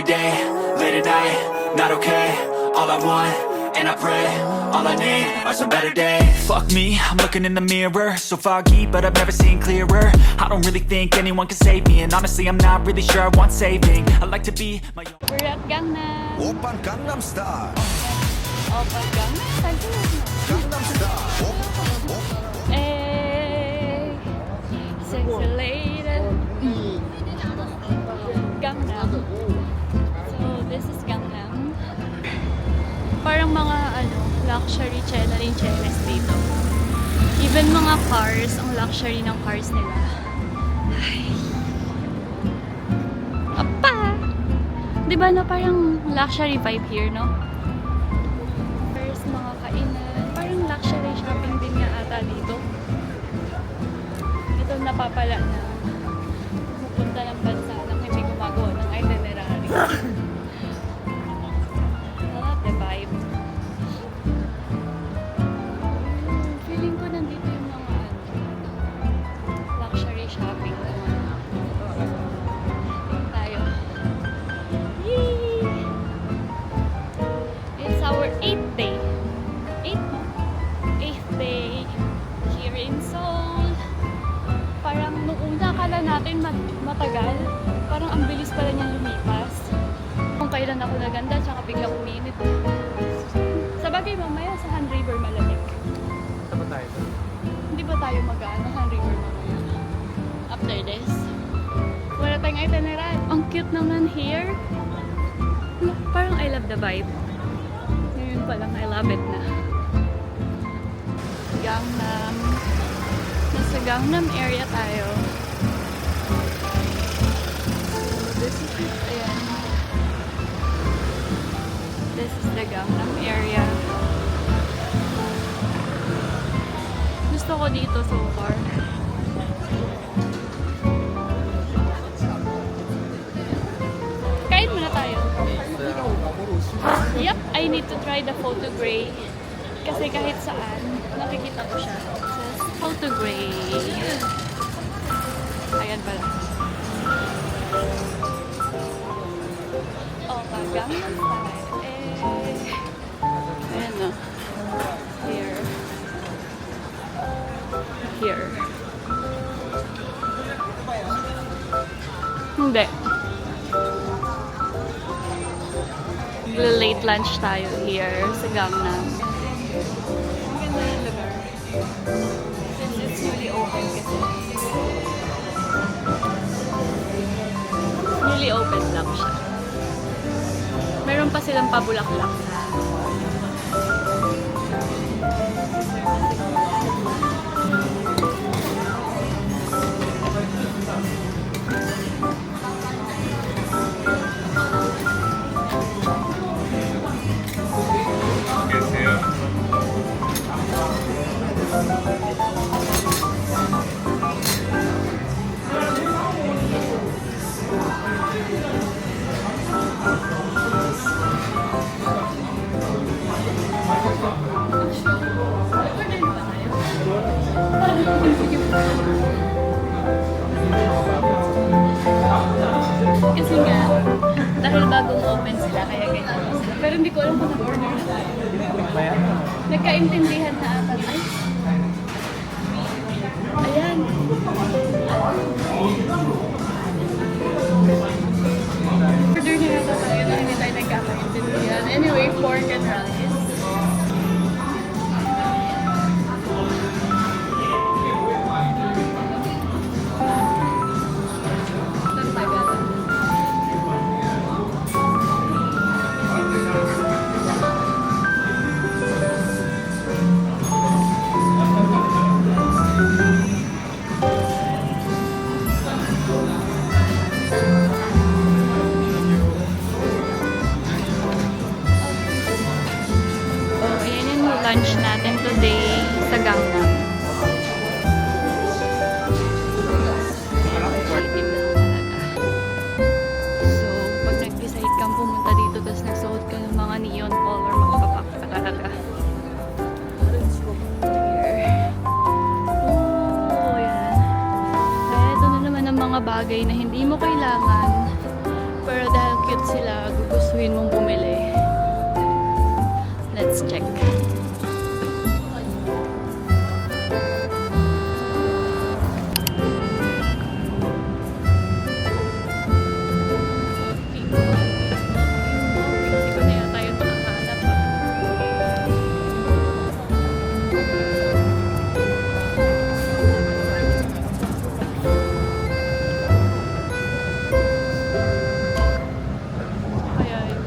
every day, late at night, not okay. All I want, and I pray, all I need are some better days. Fuck me, I'm looking in the mirror, so foggy, but I've never seen clearer. I don't really think anyone can save me, and honestly I'm not really sure I want saving. I like to be my own. We're at Gangnam. Oppan Gangnam Style. Oppa Gangnam Style. Gangnam Style. Hey, sexy lady. Gangnam. So this is Gangnam. Parang mga luxury cheddar dito. Even mga cars, ang luxury ng cars nila. Ay. Apa! Diba no, parang luxury vibe here, no? First, mga kainan. Parang luxury shopping din nga ata dito. Ito napapala na pupunta ng bansa nang hindi gumagawa ng itinerary. I love the vibe. Feeling ko nandito yung mga luxury shopping naman. Tayo. Yee! It's our 8th day. 8th day here in Seoul. Parang nung una akala natin matagal. Parang ang bilis pala niya lumipas. Kung kailan ako naganda, tsaka biglang uminit. Sa bagay mamaya sa Han River malamig. Saan tayo? Hindi ba tayo mag-ano Han River mamaya? After this. Wala tayong itinerary. Ang cute naman here. Parang I love the vibe. Ngayon pa lang I love it na. Gangnam. Nasa Gangnam area tayo. So this is it. Ayan. This is the Gangnam area. Gusto ko dito so far. Kain muna tayo. Yep, I need to try the photo gray. Kasi kahit saan, nakikita ko siya. It says photo gray. Ayan pala. Oh, Gangnam Style. Ayan o. Here. Here. Hindi. Late lunch tayo here sa Gangnam. Ang ganda yung lugar. Since it's newly open kasi. Newly open lang siya. Meron pa silang pabulaklak na. Kasi nga, dahil bagong open sila, kaya ganyan sila. Pero hindi ko alam kung nag-order na tayo. Nagkaintindihan na ata. Ay! Ayan! Order na ata tayo na hindi tayo nagkakaintindihan. Anyway, pork and rice. Lunch natin today sa Gangnam. Itim na talaga. So, pag nag-decide kang pumunta dito tapos nagsuot ka ng mga neon color, magpapak ka talaga. Here. Oh, yan. Kaya ito na naman ang mga bagay na hindi mo kailangan. Pero dahil cute sila, gugustuhin mong bumili. Let's check. Hindi ko na yata yung makahanap ah. Kaya yun.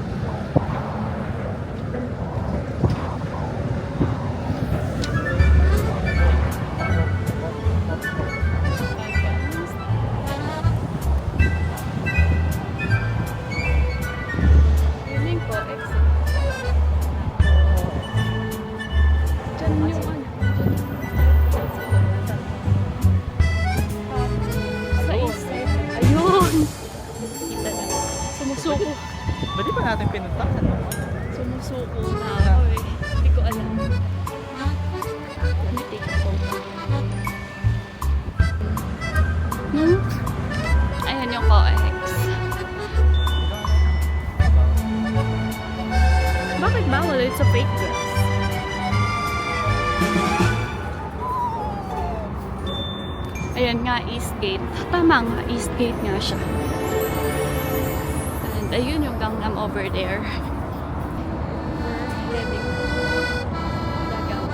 Feeling ko, exit. Diyan yung ano. Sa isip. Ayun! Kita na. Sumusuko. Ba't di pa natin pinuntahan? Sumusuko na ako eh. Hindi ko alam. Let me take a photo. Ayan yung COEX. Bakit bawal? It's a fake grass. Ayan nga, Eastgate. Tama nga, Eastgate nga siya. And ayun yung Gangnam over there. We're heading to Dagaw.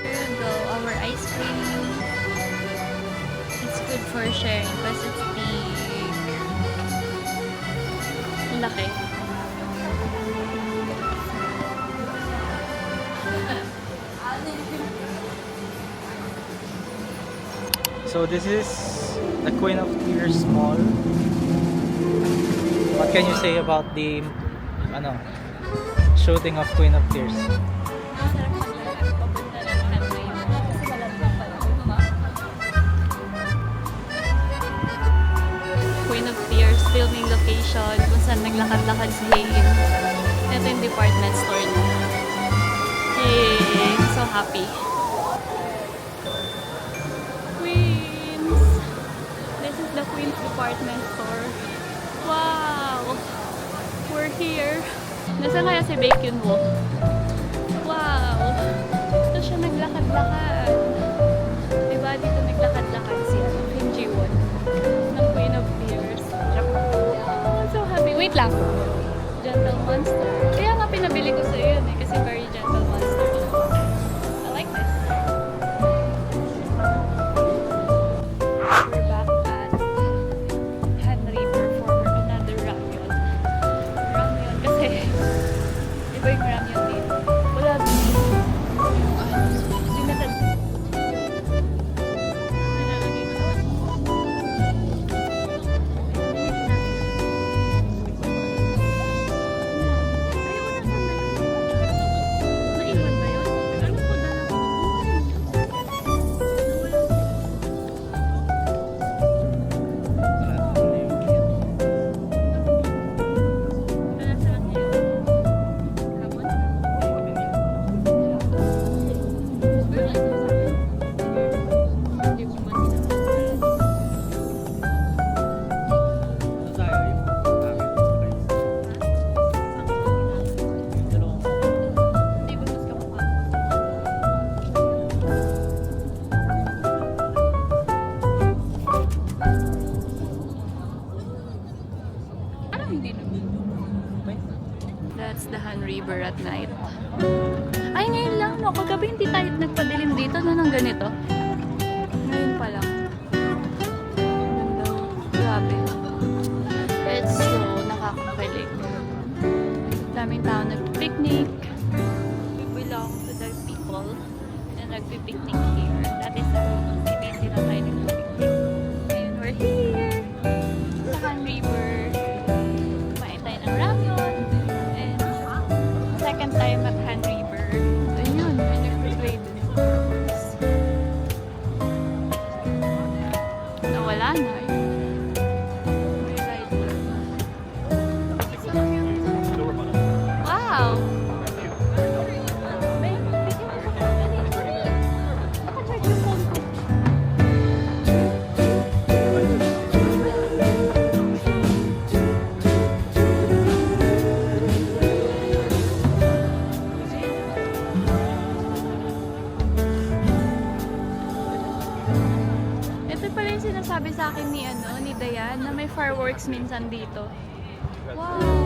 Here you go, our ice cream. It's good for sharing because it's big. Ang laki. So this is the Queen of Tears Mall. What can you say about the shooting of Queen of Tears? Queen of Tears filming location kung saan naglakad-lakad si Hayin. Ito yung department store niya. Yay! So happy. Queens! This is the Queen's department store. Wow! We're here. Nasaan kaya si Baekhyunwoo? Wow! Ito siya naglakad-lakad. Diba dito naglakad-lakad si Kim Ji-won ng Queen of Tears. Oh, so happy. Wait lang. Gentle Monster. Kaya nga pinabili ko sa yun eh. Kasi very gentle monster siya. I like this. We're back at Han River for another ramyeon. Ramyeon kasi iba yung ramyeon dito. Wala dito. Yung ano. Dinatad. Nilalagay ko. Naiwan ba yun? Alam ko na lang. Nasaan niya? Hapon? Hindi ko man Hindi ko mas kamukha. Parang hindi naman. That's the Han River at night. Ay, ngayon lang, no? Kagabi hindi tayo nagpadilim dito, no, ng ganito. Ngayon pa lang. Ganda. Grabe. It's so nakakakilig. Daming tao nag-picnic. We belong to the people na nag-picnic here. That is the CBC na tayo nag-picnic. Ngayon, we're here sa Han River. Kumain tayo ng ramyun. And second time at Han River. Ayun, may nag-play dun. Nawala na. May ride na. sabi sa akin ni Dayan na may fireworks minsan dito. Wow!